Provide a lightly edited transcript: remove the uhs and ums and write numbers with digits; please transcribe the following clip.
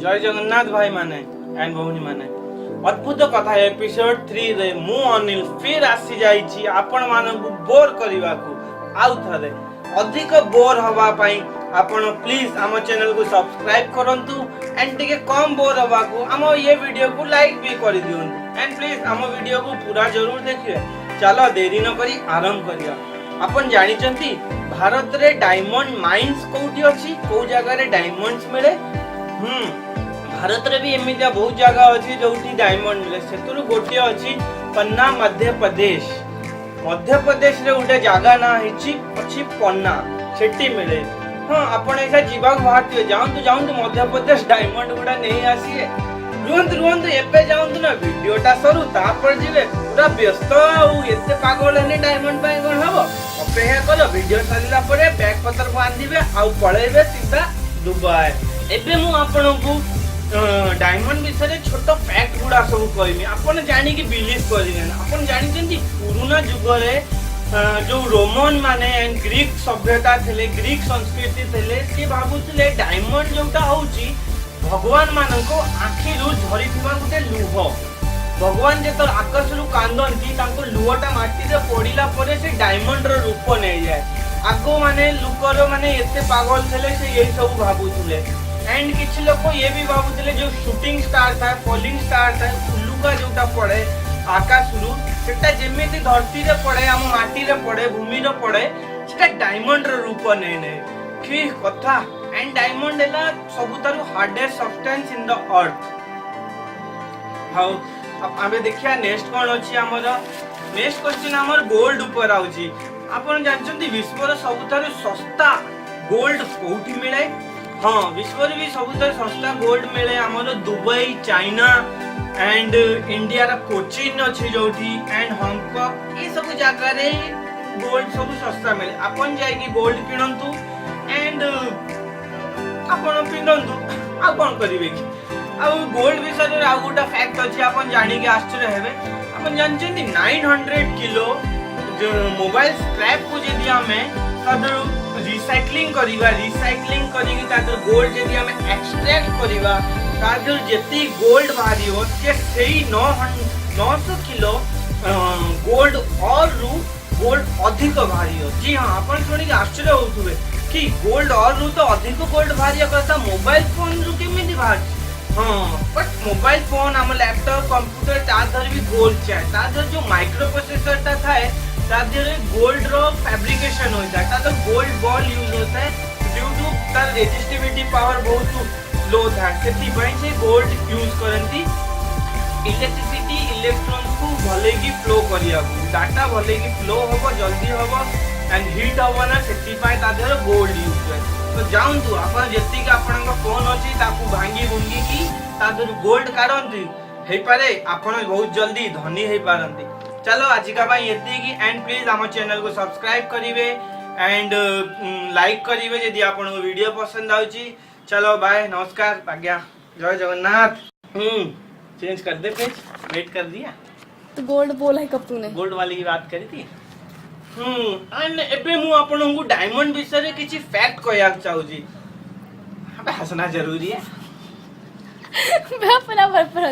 जय जगन्नाथ भाई माने एंड भौणी माने अद्भुत कथा एपिसोड 3 रे मु अनिल फिर आसी जाईची आपण मानकु बोर करबा को आउ थरे अधिक बोर हवा पई आपण प्लीज हम चैनल को सब्सक्राइब करंतु एंड टिके कम बोर हवा को हम ये वीडियो को लाइक भी कर दियन एंड प्लीज हम वीडियो को पूरा जरूर देखिए। चलो देरी न करी आरंभ करिया। आपण जानि चंती भारत रे डायमंड माइंस कोठी अछि को जगह रे डायमंड्स मिले। भारत रे भी एमितिया बहुत जगह अछि जोठी डायमंड मिले सेतुरु गोटे अछि पन्ना मध्य प्रदेश। मध्य प्रदेश रे उठे जगह ना हिची अछि पन्ना सेठी मिले। हां आपण ऐसा जीवा बाहर जाऊं तो मध्य प्रदेश डायमंड गुडा नहीं आसीए रुहंत एपे जाऊं ना वीडियोटा सरू तापर जिवे पूरा व्यस्त आ एते पागल हेने डायमंड पाए कोन हबो अपेक्षा करो वीडियो सरिला परे बैग पत्र बांधिबे आ पळेबे सीधा दुबई। एबे मु आपनको डायमंड विषय छोट फैक्ट गुडा सब कहमी आपण जानि कि बिलीव करिने। आपण जानि जंती पुराना जुग रे जो रोमन माने एंड ग्रीक सभ्यता थिले ग्रीक संस्कृति थिले से भाबुथिले डायमंड जोटा होची भगवान मानको आखि रु झरिथिबा गुटे लुह। भगवान जे तो आकाश रु कांदंती तांको लुहटा माटी रे पडिला परे से डायमंड रो रूप नै जाय। आगो माने लुकर माने एते पागल थिले से यही सब भाबुथिले एंड किछ लोग ये भी भाबुथिले जो शूटिंग स्टार था फॉलिंग स्टार था उल्लुका जोटा पड़े आकाश रु सेटा जेमिति धरती रे पड़े हम माटी रे पड़े भूमि रे पड़े सेटा डायमंड रो रूप नै नै की कथा। एंड डायमंड एला सबुतारु hardest substance in the earth. हाउ अब आबे देखिया नेक्स्ट कोन अछि हमर नेक्स्ट क्वेश्चन हमर गोल्ड ऊपर आउची। आपण जानचंती विश्व रो सबुतारु सस्ता गोल्ड कोठी मिले। हां विश्व रे भी सबुतारु सस्ता गोल्ड मिले हमर दुबई चाइना एंड इंडिया रा कोचिन अछि जोठी एंड हांगकांग ए सब जगह रे गोल्ड सब सस्ता मिले। आपण जाई कि गोल्ड किनंतु एंड आपण पिनंतु आ कोन करिवे कि आ गोल्ड विषय रे आ गोटा फैक्ट अछि आपण जानि के आश्चर्य हेबे। आपण जानछन्ती 900 किलो जो मोबाइल स्क्रैप को जदी हमें तादर रिसाइक्लिंग करी कि तादर गोल्ड जदी हमें एक्सट्रैक्ट करिवा तादर जेती गोल्ड भारी हो के सेही 900 किलो गोल्ड और रु गोल्ड अधिक भारी हो। जी हां आपण सुनी आश्चर्य होथुबे कि गोल्ड और रु तो अधिक गोल्ड भारी करता मोबाइल फोन रु केमिति भार। हां बट मोबाइल फोन हम लैपटॉप कंप्यूटर तादर भी गोल्ड चाहे तादर जो माइक्रो प्रोसेसर ता थाए तादर गोल्ड रो फैब्रिकेशन होता है तादर गोल्ड बॉल यूज होता है ड्यू टू तार रेजिस्टिविटी पावर बहुत लो था सेति पई से गोल्ड यूज करंती इलेक्ट्रिसिटी इलेक्ट्रॉन को भले की फ्लो करिया डाटा भले की फ्लो होबो जल्दी होबो एंड हीट होबो ना सेति पई तादर गोल्ड यूज करे। तो जाउन तू अपन जेति के अपन का फोन अछि ताकू भांगी भुंगी की तादर गोल्ड काढंती हे पारे अपन बहुत जल्दी धनी हे पारंती। चलो आज का भाई एति की एंड प्लीज हम चैनल को सब्सक्राइब करिवे एंड लाइक करिवे यदि आपन वीडियो पसंद आउची। चलो बाय नमस्कार आज्ञा जय जगन्नाथ। चेंज कर दे पेज वेट कर दिया तो गोल्ड बोला है कब तूने गोल्ड वाली की बात करी थी। एंड एबे मु आपन को डायमंड विषय रे किछि फैक्ट कहया चाहू जी। अबे हंसना जरूरी है। मैं अपना पर